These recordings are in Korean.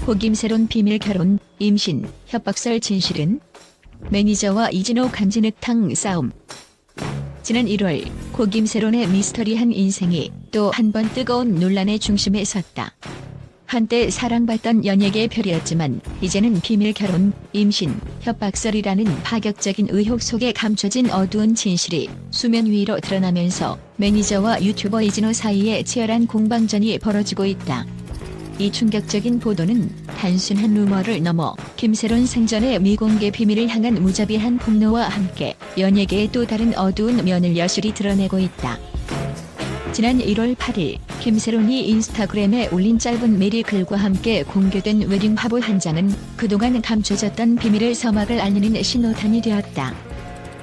고김세론 비밀 결혼, 임신, 협박설 진실은? 매니저와 이진호 간지늑탕 싸움. 지난 1월 고김세론의 미스터리한 인생이 또 한 번 뜨거운 논란의 중심에 섰다. 한때 사랑받던 연예계의 별이었지만 이제는 비밀 결혼, 임신, 협박설이라는 파격적인 의혹 속에 감춰진 어두운 진실이 수면 위로 드러나면서 매니저와 유튜버 이진호 사이에 치열한 공방전이 벌어지고 있다. 이 충격적인 보도는 단순한 루머를 넘어 김세론 생전의 미공개 비밀을 향한 무자비한 폭로와 함께 연예계의 또 다른 어두운 면을 여실히 드러내고 있다. 지난 1월 8일 김세론이 인스타그램에 올린 짧은 메리글과 함께 공개된 웨딩 화보 한 장은 그동안 감춰졌던 비밀의 서막을 알리는 신호탄이 되었다.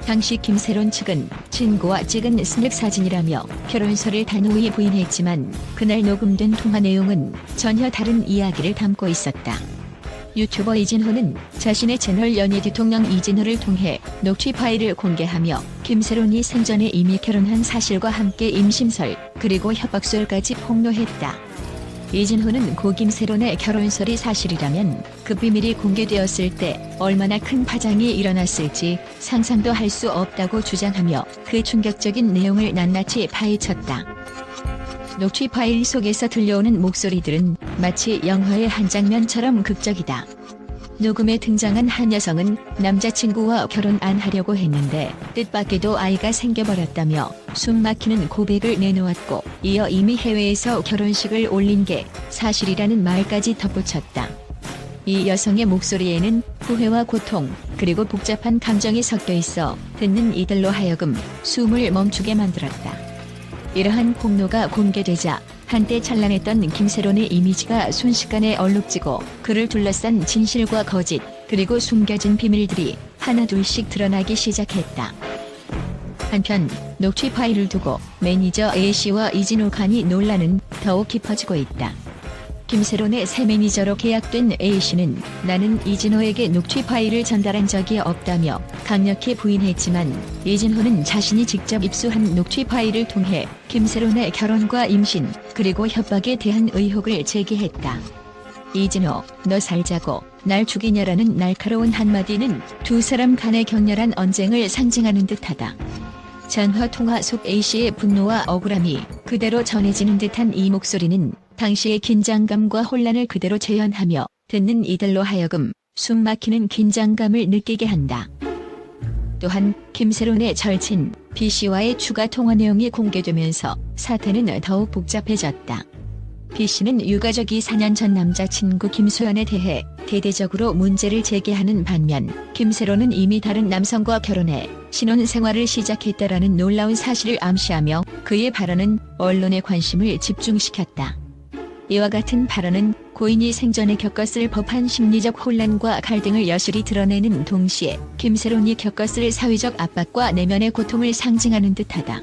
당시 김세론 측은 친구와 찍은 스냅 사진이라며 결혼설을 단호히 부인했지만 그날 녹음된 통화 내용은 전혀 다른 이야기를 담고 있었다. 유튜버 이진호는 자신의 채널 연예 대통령 이진호를 통해 녹취 파일을 공개하며 김세론이 생전에 이미 결혼한 사실과 함께 임신설 그리고 협박설까지 폭로했다. 이진호는 고 김세론의 결혼설이 사실이라면 그 비밀이 공개되었을 때 얼마나 큰 파장이 일어났을지 상상도 할 수 없다고 주장하며 그 충격적인 내용을 낱낱이 파헤쳤다. 녹취 파일 속에서 들려오는 목소리들은 마치 영화의 한 장면처럼 극적이다. 녹음에 등장한 한 여성은 남자친구와 결혼 안 하려고 했는데 뜻밖에도 아이가 생겨버렸다며 숨막히는 고백을 내놓았고 이어 이미 해외에서 결혼식을 올린 게 사실이라는 말까지 덧붙였다. 이 여성의 목소리에는 후회와 고통 그리고 복잡한 감정이 섞여 있어 듣는 이들로 하여금 숨을 멈추게 만들었다. 이러한 폭로가 공개되자 한때 찬란했던 김세론의 이미지가 순식간에 얼룩지고 그를 둘러싼 진실과 거짓 그리고 숨겨진 비밀들이 하나둘씩 드러나기 시작했다. 한편 녹취 파일을 두고 매니저 A씨와 이진호 간의 논란은 더욱 깊어지고 있다. 김세론의 새 매니저로 계약된 A씨는 나는 이진호에게 녹취 파일을 전달한 적이 없다며 강력히 부인했지만 이진호는 자신이 직접 입수한 녹취 파일을 통해 김세론의 결혼과 임신 그리고 협박에 대한 의혹을 제기했다. 이진호, 너 살자고 날 죽이냐라는 날카로운 한마디는 두 사람 간의 격렬한 언쟁을 상징하는 듯하다. 전화 통화 속 A씨의 분노와 억울함이 그대로 전해지는 듯한 이 목소리는 당시의 긴장감과 혼란을 그대로 재현하며 듣는 이들로 하여금 숨막히는 긴장감을 느끼게 한다. 또한 김세론의 절친 B씨와의 추가 통화 내용이 공개되면서 사태는 더욱 복잡해졌다. B씨는 유가족이 4년 전 남자친구 김소연에 대해 대대적으로 문제를 제기하는 반면 김세론은 이미 다른 남성과 결혼해 신혼생활을 시작했다라는 놀라운 사실을 암시하며 그의 발언은 언론의 관심을 집중시켰다. 이와 같은 발언은 고인이 생전에 겪었을 법한 심리적 혼란과 갈등을 여실히 드러내는 동시에 김세론이 겪었을 사회적 압박과 내면의 고통을 상징하는 듯하다.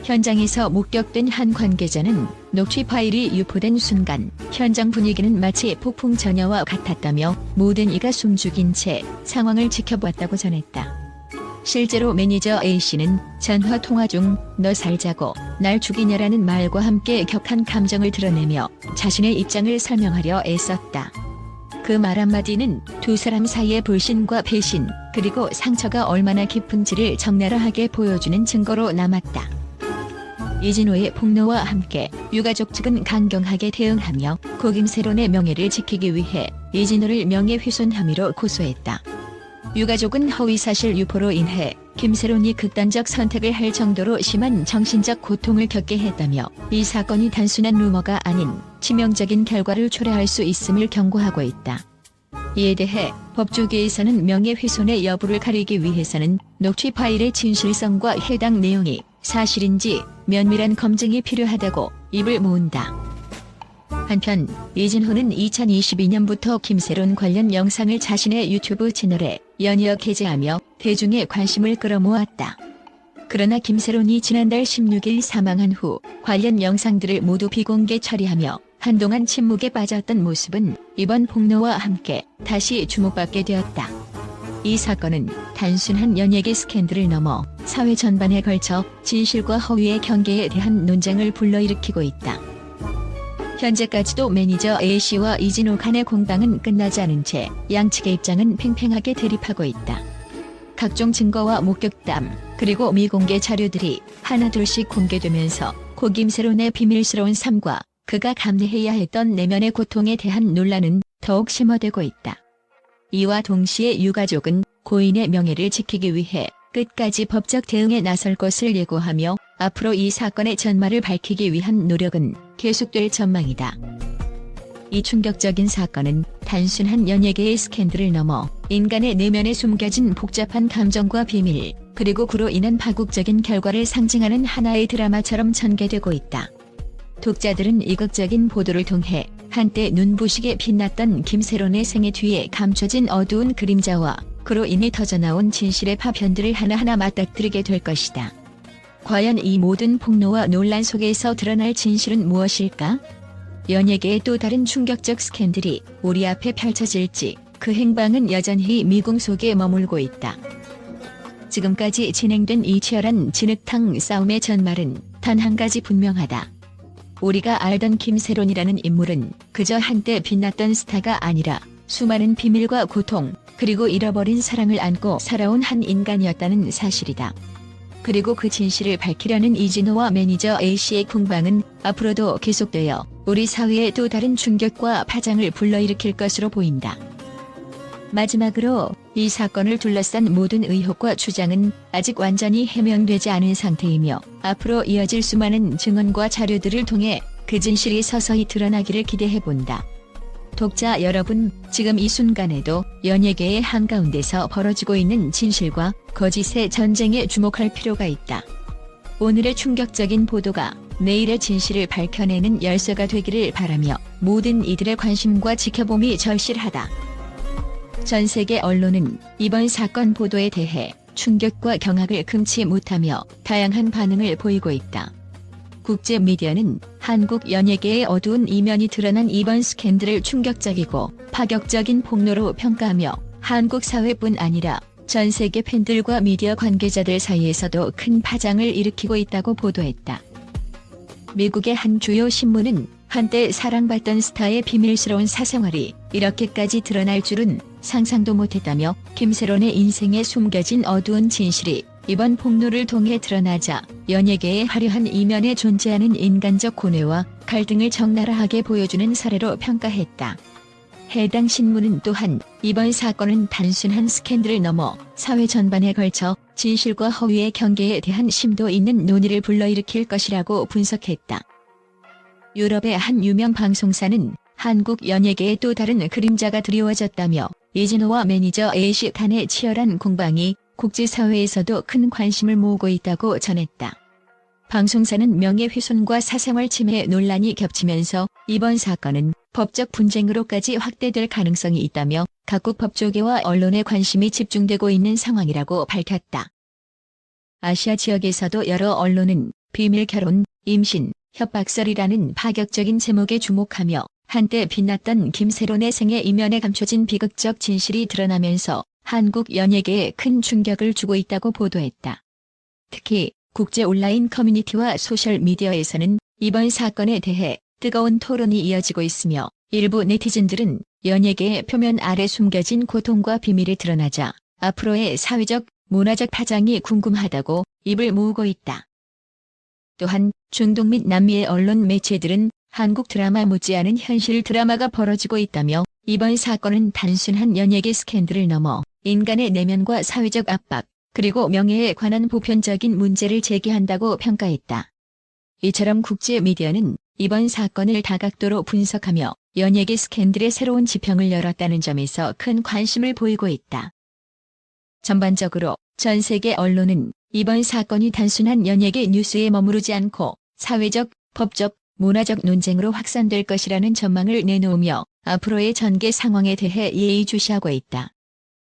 현장에서 목격된 한 관계자는 녹취 파일이 유포된 순간 현장 분위기는 마치 폭풍 전야와 같았다며 모든 이가 숨죽인 채 상황을 지켜보았다고 전했다. 실제로 매니저 A씨는 전화 통화 중 너 살자고 날 죽이냐라는 말과 함께 격한 감정을 드러내며 자신의 입장을 설명하려 애썼다. 그 말 한마디는 두 사람 사이의 불신과 배신 그리고 상처가 얼마나 깊은지를 적나라하게 보여주는 증거로 남았다. 이진호의 폭로와 함께 유가족 측은 강경하게 대응하며 고 김세론의 명예를 지키기 위해 이진호를 명예훼손 혐의로 고소했다. 유가족은 허위사실 유포로 인해 김세론이 극단적 선택을 할 정도로 심한 정신적 고통을 겪게 했다며 이 사건이 단순한 루머가 아닌 치명적인 결과를 초래할 수 있음을 경고하고 있다. 이에 대해 법조계에서는 명예훼손의 여부를 가리기 위해서는 녹취 파일의 진실성과 해당 내용이 사실인지 면밀한 검증이 필요하다고 입을 모은다. 한편 이진호는 2022년부터 김세론 관련 영상을 자신의 유튜브 채널에 연이어 게재하며 대중의 관심을 끌어모았다. 그러나 김세론이 지난달 16일 사망한 후 관련 영상들을 모두 비공개 처리하며 한동안 침묵에 빠졌던 모습은 이번 폭로와 함께 다시 주목받게 되었다. 이 사건은 단순한 연예계 스캔들을 넘어 사회 전반에 걸쳐 진실과 허위의 경계에 대한 논쟁을 불러일으키고 있다. 현재까지도 매니저 A씨와 이진호 간의 공방은 끝나지 않은 채 양측의 입장은 팽팽하게 대립하고 있다. 각종 증거와 목격담, 그리고 미공개 자료들이 하나둘씩 공개되면서 고 김세론의 비밀스러운 삶과 그가 감내해야 했던 내면의 고통에 대한 논란은 더욱 심화되고 있다. 이와 동시에 유가족은 고인의 명예를 지키기 위해 끝까지 법적 대응에 나설 것을 예고하며 앞으로 이 사건의 전말을 밝히기 위한 노력은 계속될 전망이다. 이 충격적인 사건은 단순한 연예계의 스캔들을 넘어 인간의 내면에 숨겨진 복잡한 감정과 비밀, 그리고 그로 인한 파국적인 결과를 상징하는 하나의 드라마처럼 전개되고 있다. 독자들은 이극적인 보도를 통해 한때 눈부시게 빛났던 김세론의 생애 뒤에 감춰진 어두운 그림자와 그로 인해 터져나온 진실의 파편들을 하나하나 맞닥뜨리게 될 것이다. 과연 이 모든 폭로와 논란 속에서 드러날 진실은 무엇일까? 연예계의 또 다른 충격적 스캔들이 우리 앞에 펼쳐질지 그 행방은 여전히 미궁 속에 머물고 있다. 지금까지 진행된 이 치열한 진흙탕 싸움의 전말은 단 한 가지 분명하다. 우리가 알던 김세론이라는 인물은 그저 한때 빛났던 스타가 아니라 수많은 비밀과 고통, 그리고 잃어버린 사랑을 안고 살아온 한 인간이었다는 사실이다. 그리고 그 진실을 밝히려는 이진호와 매니저 A씨의 공방은 앞으로도 계속되어 우리 사회에 또 다른 충격과 파장을 불러일으킬 것으로 보인다. 마지막으로 이 사건을 둘러싼 모든 의혹과 주장은 아직 완전히 해명되지 않은 상태이며 앞으로 이어질 수많은 증언과 자료들을 통해 그 진실이 서서히 드러나기를 기대해본다. 독자 여러분, 지금 이 순간에도 연예계의 한가운데서 벌어지고 있는 진실과 거짓의 전쟁에 주목할 필요가 있다. 오늘의 충격적인 보도가 내일의 진실을 밝혀내는 열쇠가 되기를 바라며 모든 이들의 관심과 지켜봄이 절실하다. 전 세계 언론은 이번 사건 보도에 대해 충격과 경악을 금치 못하며 다양한 반응을 보이고 있다. 국제 미디어는 한국 연예계의 어두운 이면이 드러난 이번 스캔들을 충격적이고 파격적인 폭로로 평가하며 한국 사회뿐 아니라 전 세계 팬들과 미디어 관계자들 사이에서도 큰 파장을 일으키고 있다고 보도했다. 미국의 한 주요 신문은 한때 사랑받던 스타의 비밀스러운 사생활이 이렇게까지 드러날 줄은 상상도 못했다며 김세론의 인생에 숨겨진 어두운 진실이 이번 폭로를 통해 드러나자 연예계의 화려한 이면에 존재하는 인간적 고뇌와 갈등을 적나라하게 보여주는 사례로 평가했다. 해당 신문은 또한 이번 사건은 단순한 스캔들을 넘어 사회 전반에 걸쳐 진실과 허위의 경계에 대한 심도 있는 논의를 불러일으킬 것이라고 분석했다. 유럽의 한 유명 방송사는 한국 연예계의 또 다른 그림자가 드리워졌다며 이진호와 매니저 A씨 간의 치열한 공방이 국제사회에서도 큰 관심을 모으고 있다고 전했다. 방송사는 명예훼손과 사생활 침해 논란이 겹치면서 이번 사건은 법적 분쟁으로까지 확대될 가능성이 있다며 각국 법조계와 언론의 관심이 집중되고 있는 상황이라고 밝혔다. 아시아 지역에서도 여러 언론은 비밀 결혼, 임신, 협박설이라는 파격적인 제목에 주목하며 한때 빛났던 김세론의 생애 이면에 감춰진 비극적 진실이 드러나면서 한국 연예계에 큰 충격을 주고 있다고 보도했다. 특히 국제 온라인 커뮤니티와 소셜미디어에서는 이번 사건에 대해 뜨거운 토론이 이어지고 있으며 일부 네티즌들은 연예계의 표면 아래 숨겨진 고통과 비밀이 드러나자 앞으로의 사회적, 문화적 파장이 궁금하다고 입을 모으고 있다. 또한 중동 및 남미의 언론 매체들은 한국 드라마 못지않은 현실 드라마가 벌어지고 있다며 이번 사건은 단순한 연예계 스캔들을 넘어 인간의 내면과 사회적 압박, 그리고 명예에 관한 보편적인 문제를 제기한다고 평가했다. 이처럼 국제 미디어는 이번 사건을 다각도로 분석하며 연예계 스캔들의 새로운 지평을 열었다는 점에서 큰 관심을 보이고 있다. 전반적으로 전 세계 언론은 이번 사건이 단순한 연예계 뉴스에 머무르지 않고 사회적, 법적, 문화적 논쟁으로 확산될 것이라는 전망을 내놓으며 앞으로의 전개 상황에 대해 예의주시하고 있다.